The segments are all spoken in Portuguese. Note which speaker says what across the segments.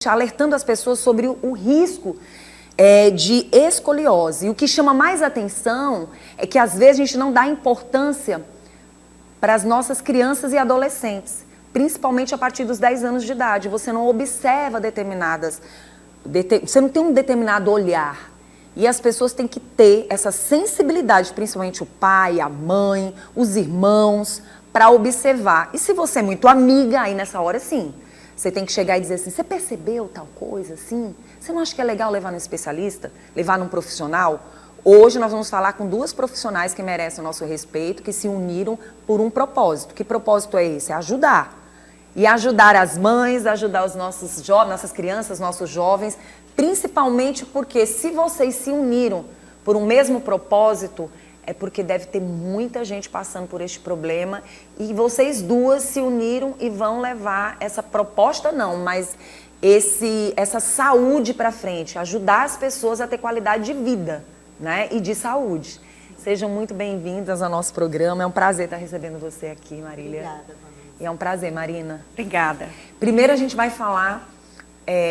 Speaker 1: alertando as pessoas sobre o risco de escoliose. E o que chama mais atenção é que às vezes a gente não dá importância para as nossas crianças e adolescentes, principalmente a partir dos 10 anos de idade. Você não observa você não tem um determinado olhar. E as pessoas têm que ter essa sensibilidade, principalmente o pai, a mãe, os irmãos, para observar. E se você é muito amiga, aí nessa hora sim, você tem que chegar e dizer assim, você percebeu tal coisa assim? Você não acha que é legal levar num especialista? Levar num profissional? Hoje nós vamos falar com duas profissionais que merecem o nosso respeito, que se uniram por um propósito. Que propósito é esse? É ajudar. E ajudar as mães, ajudar os nossos nossas crianças, nossos jovens, principalmente porque se vocês se uniram por um mesmo propósito, é porque deve ter muita gente passando por este problema e vocês duas se uniram e vão levar essa proposta mas essa saúde para frente, ajudar as pessoas a ter qualidade de vida, né? E de saúde. Sejam muito bem-vindas ao nosso programa, é um prazer estar recebendo você aqui, Marília.
Speaker 2: Obrigada, Vanessa.
Speaker 1: E é um prazer, Marina.
Speaker 2: Obrigada.
Speaker 1: Primeiro a gente vai falar,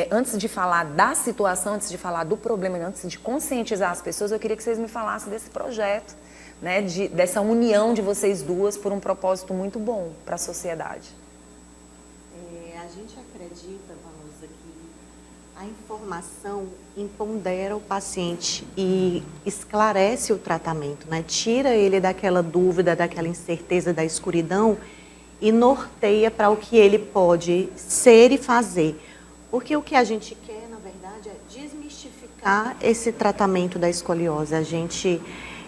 Speaker 1: antes de falar da situação, antes de falar do problema, antes de conscientizar as pessoas, eu queria que vocês me falassem desse projeto, né, dessa união de vocês duas por um propósito muito bom para a sociedade.
Speaker 2: A gente acredita, Vanusa, que a informação empodera o paciente e esclarece o tratamento, né? Tira ele daquela dúvida, daquela incerteza, da escuridão e norteia para o que ele pode ser e fazer. Porque o que a gente quer, na verdade, é desmistificar esse tratamento da escoliose. A gente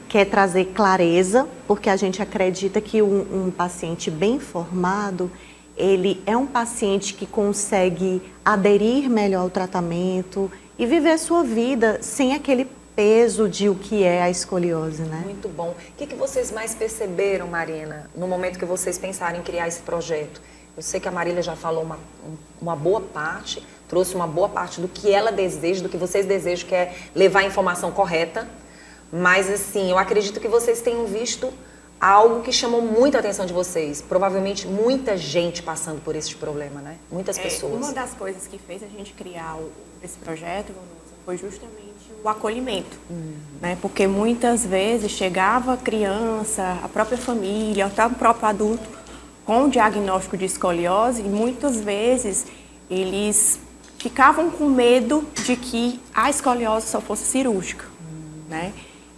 Speaker 2: quer trazer clareza, porque a gente acredita que um paciente bem informado, ele é um paciente que consegue aderir melhor ao tratamento e viver a sua vida sem aquele peso de o que é a escoliose, né?
Speaker 1: Muito bom. O que vocês mais perceberam, Marina, no momento que vocês pensaram em criar esse projeto? Eu sei que a Marília já falou uma boa parte, trouxe uma boa parte do que ela deseja, do que vocês desejam, que é levar a informação correta. Mas, assim, eu acredito que vocês tenham visto algo que chamou muito a atenção de vocês. Provavelmente muita gente passando por esse problema, né? Muitas pessoas.
Speaker 3: Uma das coisas que fez a gente criar esse projeto, foi justamente o acolhimento, né? Porque muitas vezes chegava a criança, a própria família, até o próprio adulto com o diagnóstico de escoliose e muitas vezes eles ficavam com medo de que a escoliose só fosse cirúrgica, né?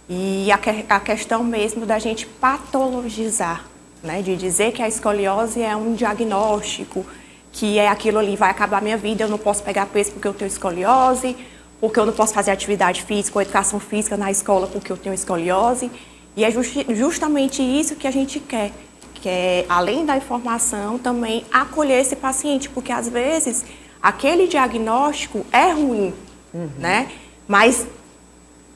Speaker 3: E a questão mesmo da gente patologizar, né? De dizer que a escoliose é um diagnóstico, que é aquilo ali, vai acabar a minha vida, eu não posso pegar peso porque eu tenho escoliose, porque eu não posso fazer atividade física ou educação física na escola porque eu tenho escoliose. E é justamente isso que a gente quer, que é, além da informação, também acolher esse paciente, porque às vezes aquele diagnóstico é ruim, né? Mas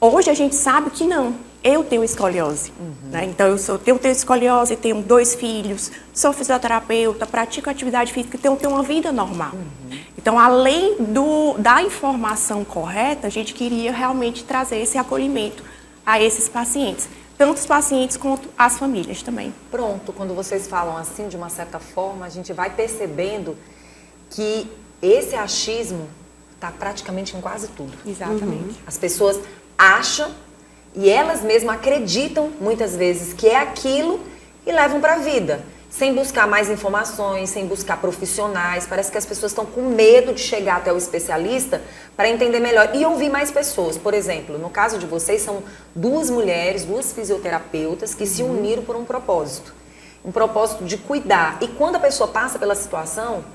Speaker 3: hoje a gente sabe que não, eu tenho escoliose, né? Então eu tenho escoliose, tenho 2 filhos, sou fisioterapeuta, pratico atividade física, tenho uma vida normal. Então, além da informação correta, a gente queria realmente trazer esse acolhimento a esses pacientes, tanto os pacientes quanto as famílias também.
Speaker 1: Pronto, quando vocês falam assim, de uma certa forma, a gente vai percebendo que esse achismo está praticamente em quase tudo.
Speaker 3: Exatamente.
Speaker 1: As pessoas acham e elas mesmas acreditam muitas vezes que é aquilo e levam para a vida, sem buscar mais informações, sem buscar profissionais. Parece que as pessoas estão com medo de chegar até o especialista para entender melhor e ouvir mais pessoas. Por exemplo, no caso de vocês, são 2 mulheres, 2 fisioterapeutas que se uniram por um propósito de cuidar. E quando a pessoa passa pela situação,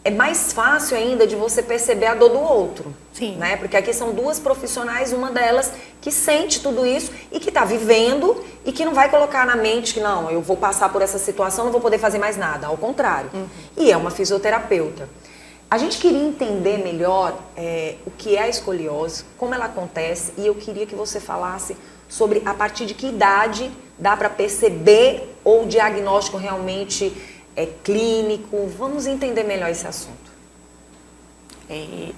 Speaker 1: é mais fácil ainda de você perceber a dor do outro.
Speaker 3: Sim.
Speaker 1: Né? Porque aqui são 2 profissionais, uma delas que sente tudo isso e que está vivendo e que não vai colocar na mente que não, eu vou passar por essa situação, não vou poder fazer mais nada. Ao contrário. E é uma fisioterapeuta. A gente queria entender melhor o que é a escoliose, como ela acontece, e eu queria que você falasse sobre a partir de que idade dá para perceber ou o diagnóstico realmente é clínico. Vamos entender melhor esse assunto.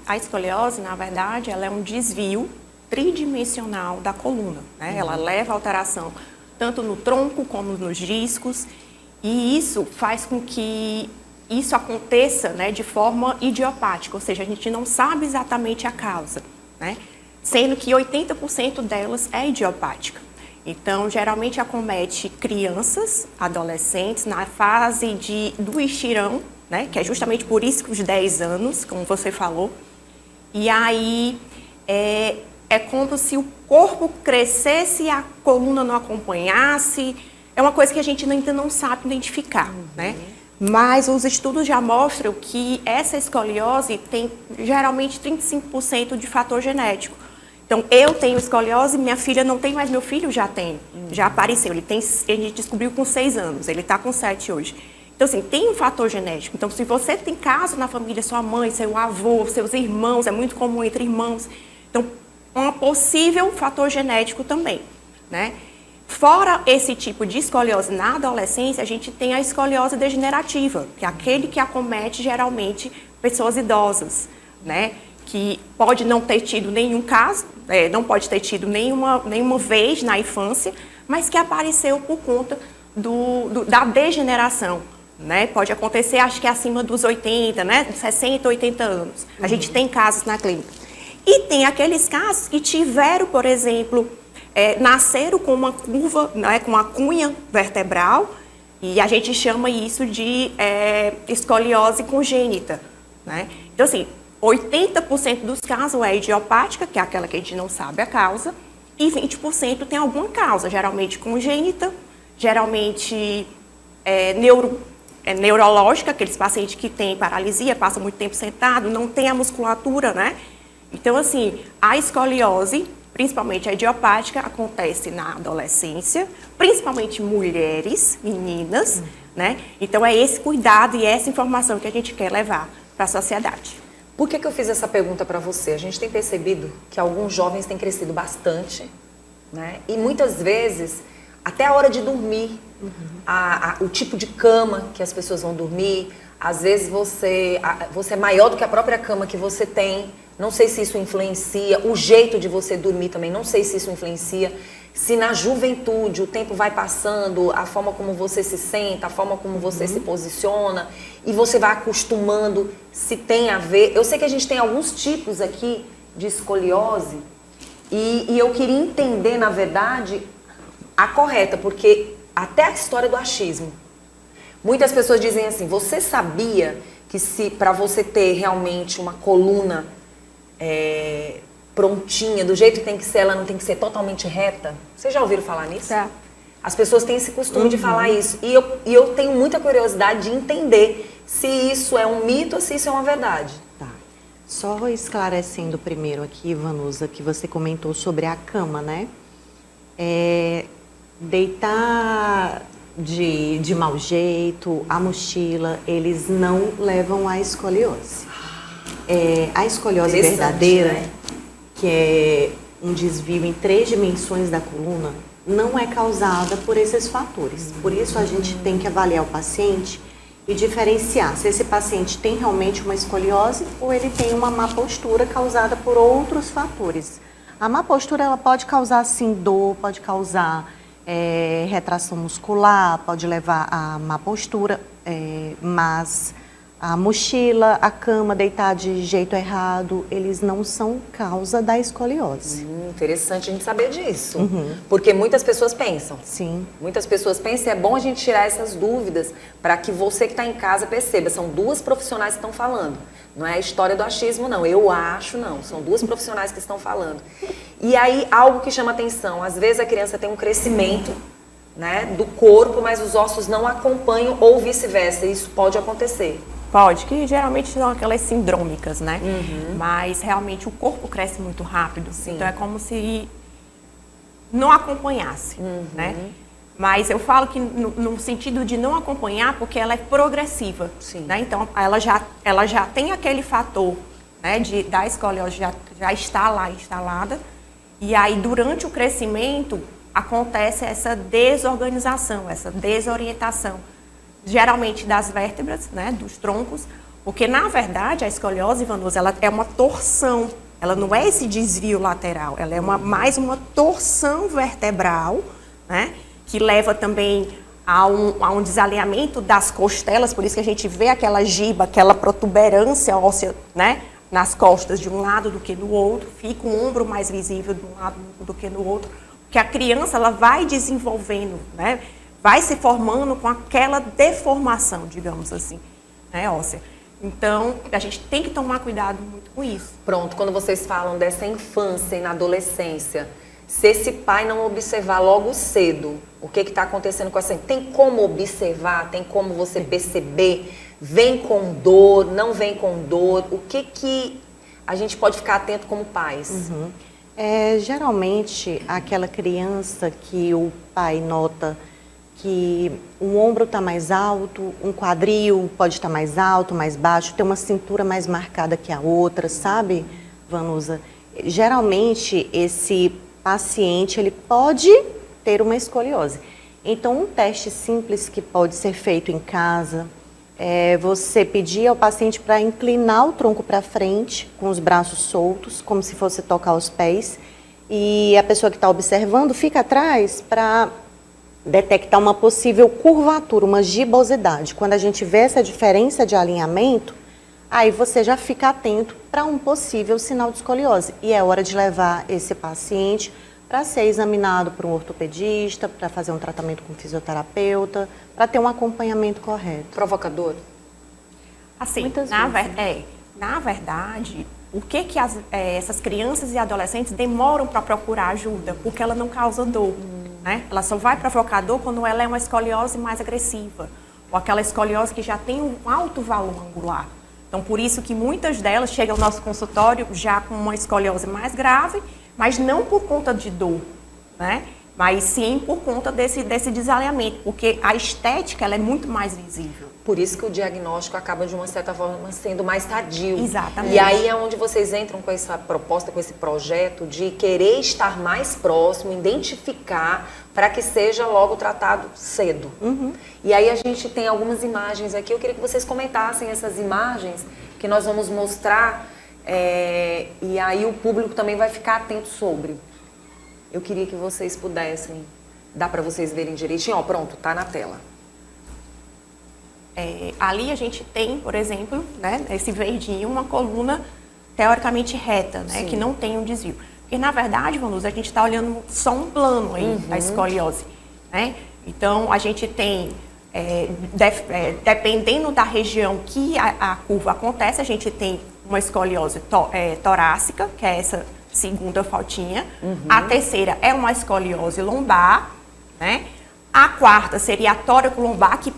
Speaker 3: A escoliose, na verdade, ela é um desvio tridimensional da coluna, né? Ela leva a alteração tanto no tronco como nos discos e isso faz com que isso aconteça, né, de forma idiopática, ou seja, a gente não sabe exatamente a causa, né? Sendo que 80% delas é idiopática. Então, geralmente acomete crianças, adolescentes, na fase do estirão, né, que é justamente por isso que os 10 anos, como você falou. E aí é como se o corpo crescesse e a coluna não acompanhasse. É uma coisa que a gente ainda não sabe identificar, né? Mas os estudos já mostram que essa escoliose tem geralmente 35% de fator genético. Então, eu tenho escoliose, minha filha não tem, mas meu filho já tem. Já apareceu. A gente descobriu com 6 anos, ele está com 7 hoje. Então, assim, tem um fator genético. Então, se você tem caso na família, sua mãe, seu avô, seus irmãos, é muito comum entre irmãos. Então, um possível fator genético também, né? Fora esse tipo de escoliose na adolescência, a gente tem a escoliose degenerativa, que é aquele que acomete geralmente pessoas idosas, né? Que pode não ter tido nenhum caso, não pode ter tido nenhuma vez na infância, mas que apareceu por conta da degeneração, né? Pode acontecer, acho que acima dos 80, né? 60, 80 anos. A gente tem casos na clínica. E tem aqueles casos que tiveram, por exemplo, nasceram com uma curva, né, com uma cunha vertebral, e a gente chama isso de escoliose congênita, né? Então, assim, 80% dos casos é idiopática, que é aquela que a gente não sabe a causa, e 20% tem alguma causa, geralmente congênita, geralmente neurológica, aqueles pacientes que têm paralisia, passam muito tempo sentado, não tem a musculatura, né? Então, assim, a escoliose, principalmente a idiopática, acontece na adolescência, principalmente mulheres, meninas, né? Então, é esse cuidado e essa informação que a gente quer levar para a sociedade.
Speaker 1: Por que eu fiz essa pergunta para você? A gente tem percebido que alguns jovens têm crescido bastante, né? E muitas vezes, até a hora de dormir, o tipo de cama que as pessoas vão dormir, às vezes você é maior do que a própria cama que você tem. Não sei se isso influencia, o jeito de você dormir também, não sei se isso influencia. Se na juventude o tempo vai passando, a forma como você se senta, a forma como você se posiciona, e você vai acostumando, se tem a ver. Eu sei que a gente tem alguns tipos aqui de escoliose, e eu queria entender, na verdade, a correta, porque até a história do achismo. Muitas pessoas dizem assim, você sabia que se para você ter realmente uma coluna prontinha, do jeito que tem que ser, ela não tem que ser totalmente reta? Vocês já ouviram falar nisso?
Speaker 3: Tá.
Speaker 1: As pessoas têm esse costume de falar isso. E eu tenho muita curiosidade de entender se isso é um mito ou se isso é uma verdade.
Speaker 2: Tá. Só esclarecendo primeiro aqui, Vanusa, que você comentou sobre a cama, né? Deitar de mau jeito, a mochila, eles não levam à escoliose. A escoliose verdadeira, né? Que é um desvio em 3 dimensões da coluna, não é causada por esses fatores. Por isso a gente tem que avaliar o paciente e diferenciar se esse paciente tem realmente uma escoliose ou ele tem uma má postura causada por outros fatores. A má postura ela pode causar sim dor, pode causar retração muscular, pode levar a má postura, mas a mochila, a cama, deitar de jeito errado, eles não são causa da escoliose.
Speaker 1: Interessante a gente saber disso. Porque muitas pessoas pensam.
Speaker 2: Sim.
Speaker 1: Muitas pessoas pensam, e é bom a gente tirar essas dúvidas para que você que está em casa perceba. São 2 profissionais que estão falando. Não é a história do achismo, não. Eu acho, não. São 2 profissionais que estão falando. E aí, algo que chama atenção. Às vezes a criança tem um crescimento, né, do corpo, mas os ossos não acompanham ou vice-versa. Isso pode acontecer.
Speaker 3: Pode, que geralmente são aquelas sindrômicas, né? Mas realmente o corpo cresce muito rápido. Sim. Então é como se não acompanhasse, né? Mas eu falo que no sentido de não acompanhar, porque ela é progressiva.
Speaker 1: Sim.
Speaker 3: Né? Então ela já tem aquele fator, né, da escoliose já está lá instalada. E aí durante o crescimento acontece essa desorganização, essa desorientação. Geralmente das vértebras, né, dos troncos, porque na verdade a escoliose, Vanusa, ela é uma torção, ela não é esse desvio lateral, ela é mais uma torção vertebral, né, que leva também há um desalinhamento das costelas, por isso que a gente vê aquela giba, aquela protuberância óssea, né, nas costas de um lado do que do outro, fica o ombro mais visível de um lado do que do outro, porque a criança ela vai desenvolvendo, né, vai se formando com aquela deformação, digamos assim, né, óssea. Então, a gente tem que tomar cuidado muito com isso.
Speaker 1: Pronto, quando vocês falam dessa infância e na adolescência, se esse pai não observar logo cedo o que está acontecendo com essa... Tem como observar, tem como você perceber, vem com dor, não vem com dor, o que a gente pode ficar atento como pais?
Speaker 2: Geralmente, aquela criança que o pai nota que o ombro está mais alto, um quadril pode estar mais alto, mais baixo, tem uma cintura mais marcada que a outra, sabe, Vanusa? Geralmente, esse paciente ele pode ter uma escoliose. Então, um teste simples que pode ser feito em casa é você pedir ao paciente para inclinar o tronco para frente, com os braços soltos, como se fosse tocar os pés, e a pessoa que está observando fica atrás para detectar uma possível curvatura, uma gibosidade. Quando a gente vê essa diferença de alinhamento, aí você já fica atento para um possível sinal de escoliose. E é hora de levar esse paciente para ser examinado por um ortopedista, para fazer um tratamento com um fisioterapeuta, para ter um acompanhamento correto.
Speaker 1: Provocador?
Speaker 3: Assim,
Speaker 2: Muitas
Speaker 3: na verdade, o que essas crianças e adolescentes demoram para procurar ajuda? Porque ela não causa dor. Né? Ela só vai provocar dor quando ela é uma escoliose mais agressiva, ou aquela escoliose que já tem um alto valor angular. Então, por isso que muitas delas chegam ao nosso consultório já com uma escoliose mais grave, mas não por conta de dor, né? Mas sim por conta desse desalinhamento, porque a estética ela é muito mais visível.
Speaker 1: Por isso que o diagnóstico acaba, de uma certa forma, sendo mais tardio.
Speaker 3: Exatamente.
Speaker 1: E aí é onde vocês entram com essa proposta, com esse projeto de querer estar mais próximo, identificar, para que seja logo tratado cedo. E aí a gente tem algumas imagens aqui, eu queria que vocês comentassem essas imagens que nós vamos mostrar, e aí o público também vai ficar atento sobre. Eu queria que vocês pudessem, dá para vocês verem direitinho, ó, pronto, tá na tela.
Speaker 3: Ali a gente tem, por exemplo, né, esse verdinho, uma coluna teoricamente reta, né, que não tem um desvio. Porque, na verdade, Vanusa, a gente está olhando só um plano aí da escoliose. Né? Então, a gente tem, dependendo da região que a curva acontece, a gente tem uma escoliose torácica, que é essa segunda fotinha. A terceira é uma escoliose lombar, né? A quarta seria a tóraco-lombar, que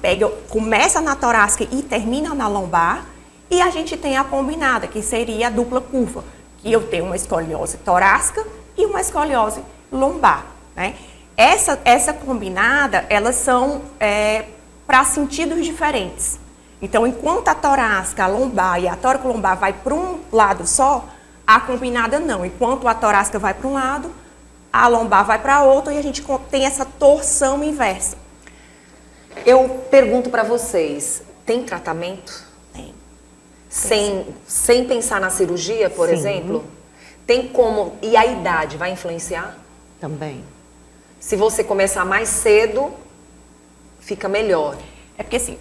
Speaker 3: começa na torácica e termina na lombar. E a gente tem a combinada, que seria a dupla curva, que eu tenho uma escoliose torácica e uma escoliose lombar, né? Essa combinada, elas são para sentidos diferentes. Então, enquanto a torácica, a lombar e a tóraco-lombar vai para um lado só, a combinada não. Enquanto a torácica vai para um lado, a lombar vai para outro e a gente tem essa torção inversa.
Speaker 1: Eu pergunto para vocês, tem tratamento?
Speaker 3: Tem.
Speaker 1: Sem pensar na cirurgia, por exemplo? Tem como... E a idade vai influenciar?
Speaker 2: Também.
Speaker 1: Se você começar mais cedo, fica melhor.
Speaker 3: É porque assim,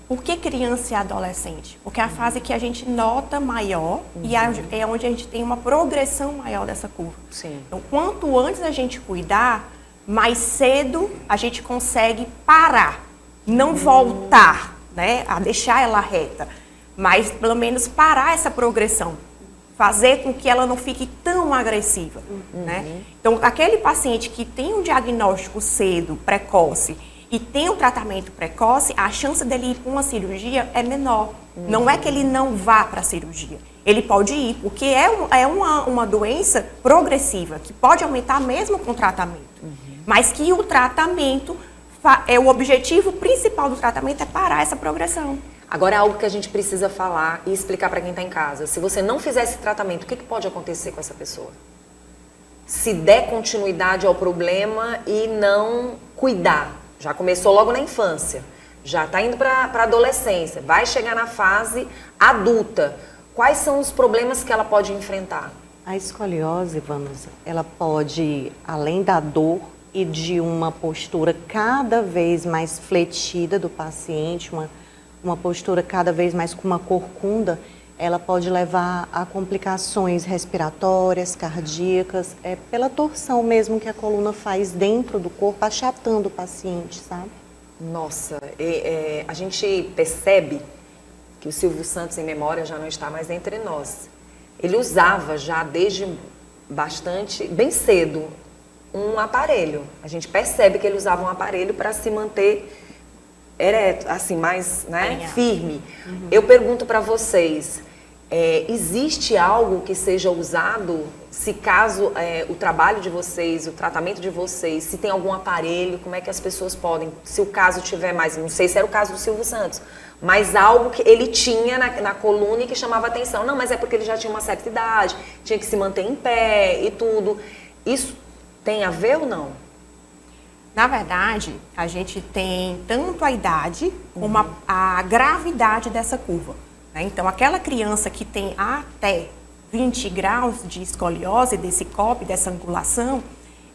Speaker 3: por que criança e adolescente? Porque é a fase que a gente nota maior e é onde a gente tem uma progressão maior dessa curva.
Speaker 1: Sim.
Speaker 3: Então, quanto antes a gente cuidar, mais cedo a gente consegue parar, não voltar, né, a deixar ela reta, mas pelo menos parar essa progressão, fazer com que ela não fique tão agressiva, né? Então, aquele paciente que tem um diagnóstico cedo, precoce, e tem um tratamento precoce, a chance dele ir para uma cirurgia é menor. Não é que ele não vá para a cirurgia. Ele pode ir, porque é uma doença progressiva, que pode aumentar mesmo com o tratamento. Mas que o tratamento, o objetivo principal do tratamento é parar essa progressão.
Speaker 1: Agora é algo que a gente precisa falar e explicar para quem está em casa. Se você não fizer esse tratamento, o que pode acontecer com essa pessoa? Se der continuidade ao problema e não cuidar. Já começou logo na infância, já está indo para a adolescência, vai chegar na fase adulta. Quais são os problemas que ela pode enfrentar?
Speaker 2: A escoliose, Vanusa, ela pode, além da dor, e de uma postura cada vez mais fletida do paciente, uma postura cada vez mais com uma corcunda, ela pode levar a complicações respiratórias, cardíacas, pela torção mesmo que a coluna faz dentro do corpo, achatando o paciente, sabe?
Speaker 1: Nossa, a gente percebe que o Silvio Santos, em memória, já não está mais entre nós. Ele usava já desde bem cedo, um aparelho. A gente percebe que ele usava um aparelho para se manter ereto, assim, mais, né, firme. Eu pergunto para vocês, existe algo que seja usado, se caso o trabalho de vocês, o tratamento de vocês, se tem algum aparelho, como é que as pessoas podem, se o caso tiver mais, não sei se era o caso do Silvio Santos, mas algo que ele tinha na coluna e que chamava atenção. Não, mas é porque ele já tinha uma certa idade, tinha que se manter em pé e tudo. Isso tem a ver ou não?
Speaker 3: Na verdade, a gente tem tanto a idade como a gravidade dessa curva, né? Então, aquela criança que tem até 20 graus de escoliose, desse COP, dessa angulação,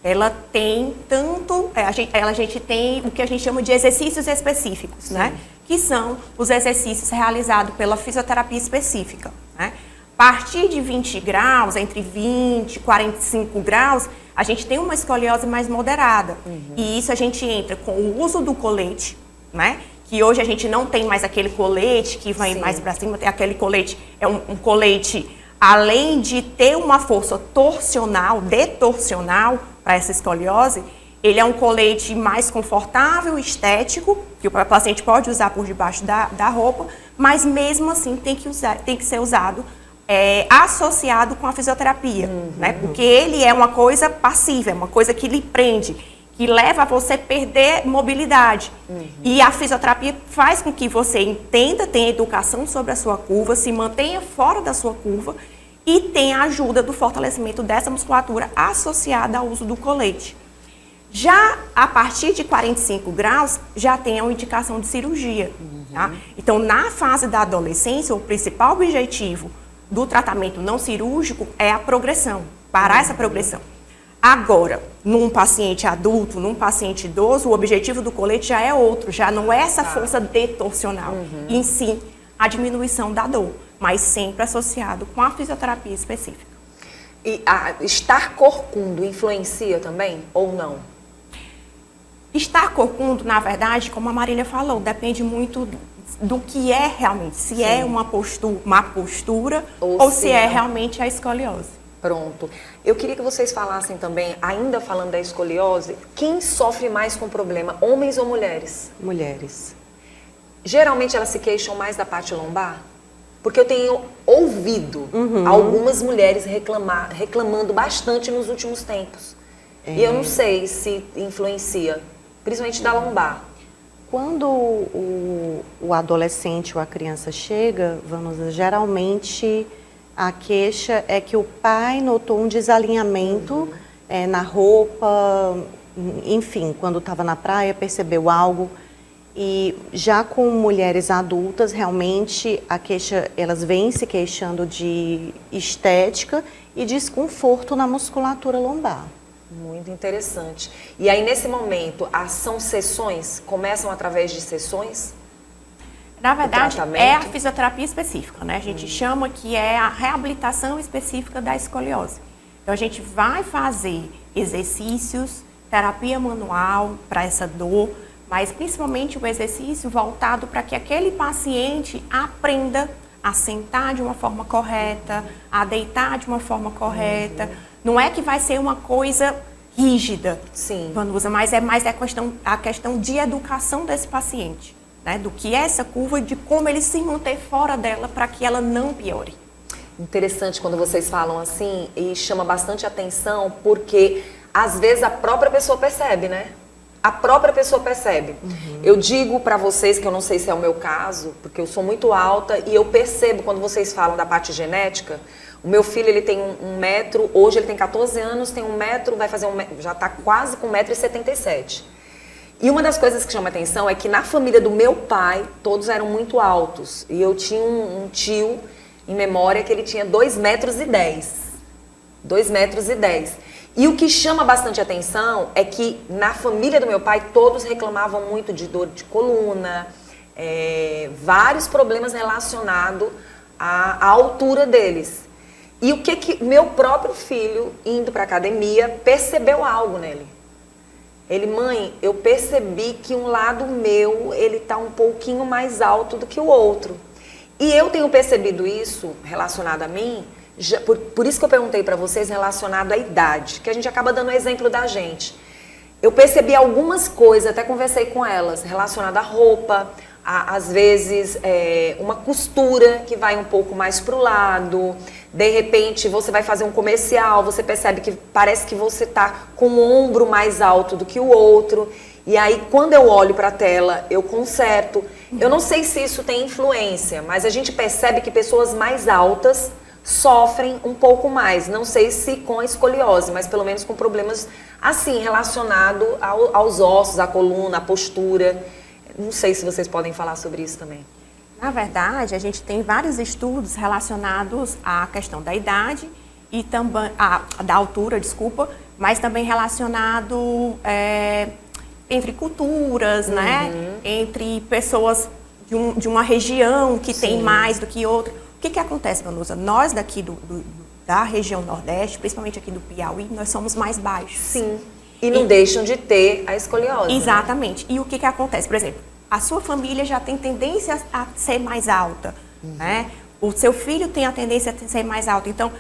Speaker 3: ela tem tanto... a gente tem o que a gente chama de exercícios específicos, né? Que são os exercícios realizados pela fisioterapia específica, né? A partir de 20 graus, entre 20 e 45 graus, a gente tem uma escoliose mais moderada. E isso a gente entra com o uso do colete, né? Que hoje a gente não tem mais aquele colete que vai mais para cima, tem aquele colete, é um colete, além de ter uma força torsional, detorsional para essa escoliose, ele é um colete mais confortável, estético, que o paciente pode usar por debaixo da roupa, mas mesmo assim tem que ser usado associado com a fisioterapia, né? Porque ele é uma coisa passiva, é uma coisa que lhe prende, que leva a você perder mobilidade. E a fisioterapia faz com que você entenda, tenha educação sobre a sua curva, se mantenha fora da sua curva e tenha a ajuda do fortalecimento dessa musculatura associada ao uso do colete. Já a partir de 45 graus, já tem a indicação de cirurgia. Tá? Então, na fase da adolescência, o principal objetivo do tratamento não cirúrgico é a progressão, parar essa progressão. Agora, num paciente adulto, num paciente idoso, o objetivo do colete já é outro, já não é essa força detorsional, em si, a diminuição da dor, mas sempre associado com a fisioterapia específica.
Speaker 1: E estar corcundo influencia também ou não?
Speaker 3: Estar corcundo, na verdade, como a Marília falou, depende muito do que é realmente, se é uma postura ou se é realmente a escoliose.
Speaker 1: Pronto. Eu queria que vocês falassem também, ainda falando da escoliose, quem sofre mais com o problema, homens ou mulheres?
Speaker 2: Mulheres.
Speaker 1: Geralmente elas se queixam mais da parte lombar? Porque eu tenho ouvido algumas mulheres reclamando bastante nos últimos tempos. E eu não sei se influencia, principalmente da lombar.
Speaker 2: Quando o adolescente ou a criança chega, geralmente a queixa é que o pai notou um desalinhamento na roupa, enfim, quando estava na praia percebeu algo. E já com mulheres adultas, realmente a queixa, elas vêm se queixando de estética e desconforto na musculatura lombar.
Speaker 1: Muito interessante. E aí, nesse momento, são sessões? Começam através de sessões?
Speaker 3: Na verdade, é a fisioterapia específica, né? A gente chama que é a reabilitação específica da escoliose. Então, a gente vai fazer exercícios, terapia manual para essa dor, mas principalmente o exercício voltado para que aquele paciente aprenda a sentar de uma forma correta, a deitar de uma forma correta. Não é que vai ser uma coisa rígida, Vanusa, mas é mais a questão de educação desse paciente, né? Do que é essa curva e de como ele se manter fora dela para que ela não piore.
Speaker 1: Interessante quando vocês falam assim e chama bastante atenção porque às vezes a própria pessoa percebe, né? A própria pessoa percebe. Eu digo para vocês que eu não sei se é o meu caso, porque eu sou muito alta e eu percebo quando vocês falam da parte genética. O meu filho, ele tem 1 metro, hoje ele tem 14 anos, tem 1 metro, vai fazer já está quase com 1,77 m. E uma das coisas que chama atenção é que na família do meu pai, todos eram muito altos. E eu tinha um tio, em memória, que ele tinha 2,10 m. 2,10 m. E o que chama bastante atenção é que na família do meu pai todos reclamavam muito de dor de coluna, vários problemas relacionados à altura deles. E o que meu próprio filho, indo para a academia, percebeu algo nele. Ele, mãe, eu percebi que um lado meu, ele tá um pouquinho mais alto do que o outro. E eu tenho percebido isso relacionado a mim, por isso que eu perguntei para vocês relacionado à idade, que a gente acaba dando o exemplo da gente. Eu percebi algumas coisas, até conversei com elas, relacionadas à roupa, às vezes uma costura que vai um pouco mais para o lado, de repente você vai fazer um comercial, você percebe que parece que você está com o ombro mais alto do que o outro, e aí quando eu olho para a tela eu conserto. Eu não sei se isso tem influência, mas a gente percebe que pessoas mais altas sofrem um pouco mais, não sei se com a escoliose, mas pelo menos com problemas assim, relacionados aos ossos, à coluna, à postura. Não sei se vocês podem falar sobre isso também.
Speaker 3: Na verdade, a gente tem vários estudos relacionados à questão da idade e também da altura, desculpa, mas também relacionado entre culturas, né? Entre pessoas de uma região que tem mais do que outra. O que acontece, Vanusa? Nós daqui da região Nordeste, principalmente aqui do Piauí, nós somos mais baixos.
Speaker 1: Sim. E não deixam de ter a escoliose.
Speaker 3: Exatamente. Né? E o que acontece? Por exemplo, a sua família já tem tendência a ser mais alta, né? O seu filho tem a tendência a ser mais alto. Então,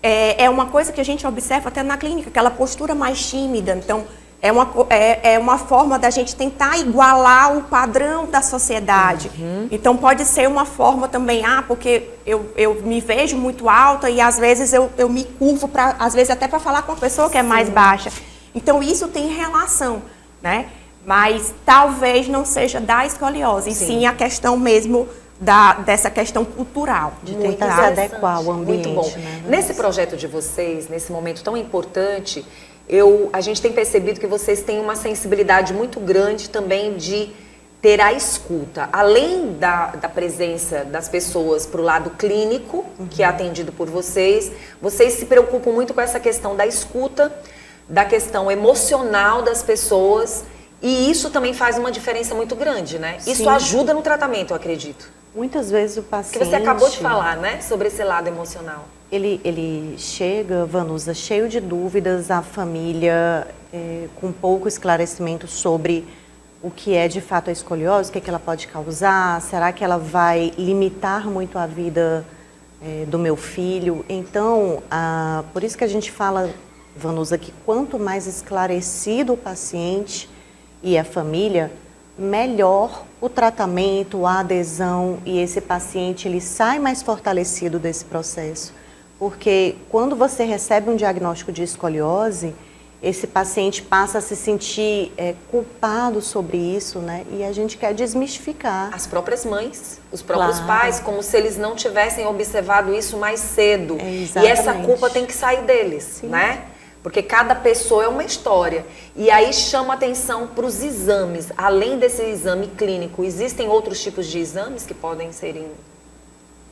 Speaker 3: é uma coisa que a gente observa até na clínica, aquela postura mais tímida. Então, é uma forma da gente tentar igualar o padrão da sociedade. Então, pode ser uma forma também, porque eu me vejo muito alta e às vezes eu me curvo, às vezes até para falar com a pessoa que é mais baixa. Então, isso tem relação, né? Mas talvez não seja da escoliose, e sim a questão mesmo dessa questão cultural.
Speaker 2: De tentar se adequar ao ambiente.
Speaker 1: Muito bom.
Speaker 2: Né?
Speaker 1: Nesse projeto de vocês, nesse momento tão importante, a gente tem percebido que vocês têm uma sensibilidade muito grande também de ter a escuta. Além da presença das pessoas para o lado clínico, que é atendido por vocês se preocupam muito com essa questão da escuta, da questão emocional das pessoas, e isso também faz uma diferença muito grande, né?
Speaker 2: Sim.
Speaker 1: Isso ajuda no tratamento, eu acredito.
Speaker 2: Muitas vezes o paciente...
Speaker 1: Que você acabou de falar, né? Sobre esse lado emocional.
Speaker 2: Ele chega, Vanusa, cheio de dúvidas, a família com pouco esclarecimento sobre o que é de fato a escoliose, o que ela pode causar, será que ela vai limitar muito a vida do meu filho? Então, por isso que a gente fala, Vanusa, que quanto mais esclarecido o paciente e a família, melhor o tratamento, a adesão, e esse paciente ele sai mais fortalecido desse processo. Porque quando você recebe um diagnóstico de escoliose, esse paciente passa a se sentir culpado sobre isso, né? E a gente quer desmistificar.
Speaker 1: As próprias mães, os próprios pais, como se eles não tivessem observado isso mais cedo. E essa culpa tem que sair deles, né? Porque cada pessoa é uma história. E aí chama atenção para os exames. Além desse exame clínico, existem outros tipos de exames que podem serem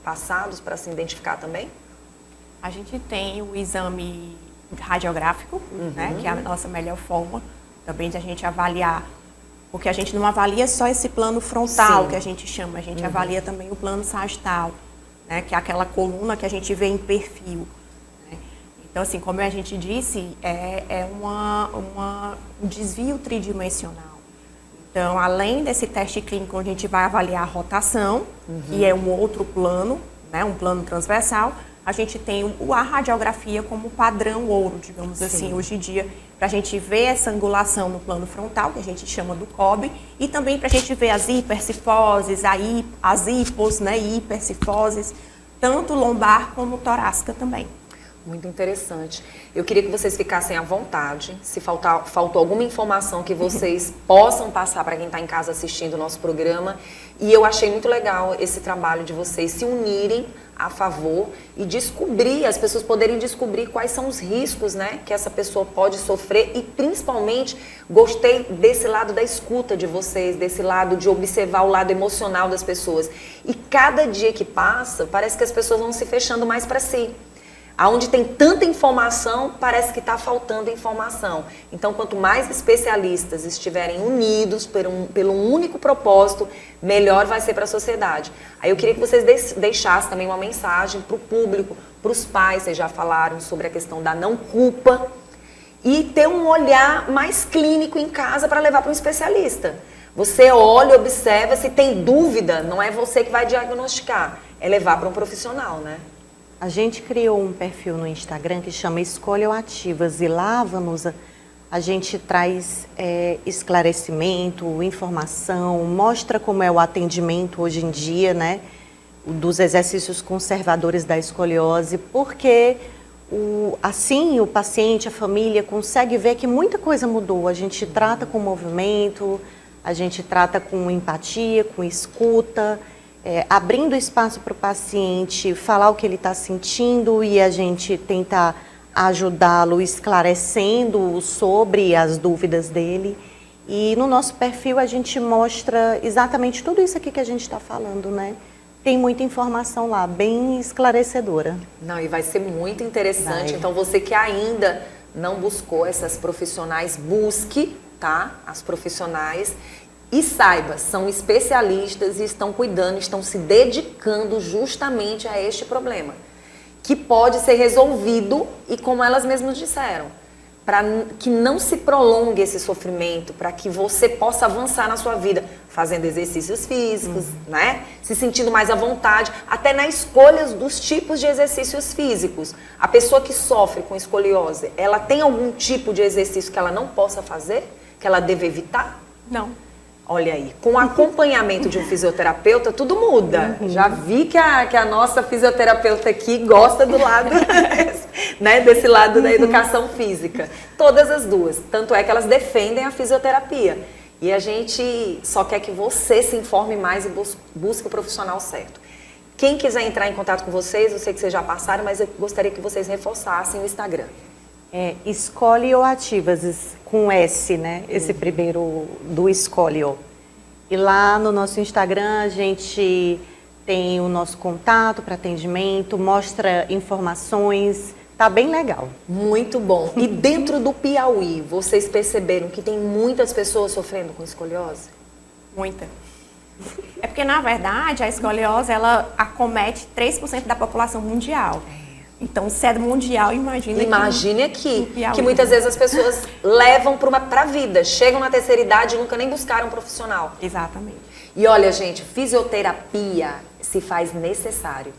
Speaker 1: passados para se identificar também?
Speaker 3: A gente tem o exame radiográfico, né, que é a nossa melhor forma também de a gente avaliar. Porque a gente não avalia só esse plano frontal, que a gente chama, a gente avalia também o plano sagital, né, que é aquela coluna que a gente vê em perfil. Então, assim, como a gente disse, é um desvio tridimensional. Então, além desse teste clínico, onde a gente vai avaliar a rotação, que é um outro plano, né, um plano transversal, a gente tem a radiografia como padrão ouro, digamos assim, hoje em dia, para a gente ver essa angulação no plano frontal, que a gente chama do COB, e também para a gente ver as hipercifoses, as hipos, né, hipercifoses, tanto lombar como torácica também.
Speaker 1: Muito interessante. Eu queria que vocês ficassem à vontade. Se faltou alguma informação que vocês possam passar para quem está em casa assistindo o nosso programa. E eu achei muito legal esse trabalho de vocês se unirem a favor e descobrir, as pessoas poderem descobrir quais são os riscos, né, que essa pessoa pode sofrer. E principalmente, gostei desse lado da escuta de vocês, desse lado de observar o lado emocional das pessoas. E cada dia que passa, parece que as pessoas vão se fechando mais para si. Aonde tem tanta informação, parece que está faltando informação. Então, quanto mais especialistas estiverem unidos pelo um único propósito, melhor vai ser para a sociedade. Aí eu queria que vocês deixassem também uma mensagem para o público, para os pais, vocês já falaram sobre a questão da não culpa, e ter um olhar mais clínico em casa para levar para um especialista. Você olha, observa, se tem dúvida, não é você que vai diagnosticar, é levar para um profissional, né?
Speaker 2: A gente criou um perfil no Instagram que chama Escolioativas e lá, Vanusa, a gente traz esclarecimento, informação, mostra como é o atendimento hoje em dia, né, dos exercícios conservadores da escoliose, porque assim o paciente, a família consegue ver que muita coisa mudou. A gente trata com movimento, a gente trata com empatia, com escuta, abrindo espaço para o paciente falar o que ele está sentindo e a gente tenta ajudá-lo esclarecendo sobre as dúvidas dele. E no nosso perfil a gente mostra exatamente tudo isso aqui que a gente está falando, né? Tem muita informação lá, bem esclarecedora.
Speaker 1: Não, e vai ser muito interessante.
Speaker 2: Vai.
Speaker 1: Então, você que ainda não buscou essas profissionais, busque, tá? As profissionais. E saiba, são especialistas e estão cuidando, estão se dedicando justamente a este problema, que pode ser resolvido e como elas mesmas disseram, para que não se prolongue esse sofrimento, para que você possa avançar na sua vida, fazendo exercícios físicos, né? Se sentindo mais à vontade, até na escolha dos tipos de exercícios físicos. A pessoa que sofre com escoliose, ela tem algum tipo de exercício que ela não possa fazer, que ela deve evitar?
Speaker 3: Não.
Speaker 1: Olha aí, com o acompanhamento de um fisioterapeuta, tudo muda. Já vi que a nossa fisioterapeuta aqui gosta do lado, né, desse lado da educação física. Todas as duas. Tanto é que elas defendem a fisioterapia. E a gente só quer que você se informe mais e busque o profissional certo. Quem quiser entrar em contato com vocês, eu sei que vocês já passaram, mas eu gostaria que vocês reforçassem o Instagram.
Speaker 2: Escolioativas, com S, né? Esse primeiro do escolio. E lá no nosso Instagram a gente tem o nosso contato para atendimento, mostra informações, tá bem legal.
Speaker 1: Muito bom. E dentro do Piauí, vocês perceberam que tem muitas pessoas sofrendo com escoliose?
Speaker 3: Muita. É porque, na verdade, a escoliose, ela acomete 3% da população mundial. Então, se é mundial,
Speaker 1: Imagine aqui,
Speaker 3: Piauí.
Speaker 1: que muitas vezes as pessoas levam para a vida, chegam na terceira idade e nunca nem buscaram um profissional.
Speaker 3: Exatamente.
Speaker 1: E olha, gente, fisioterapia se faz necessário.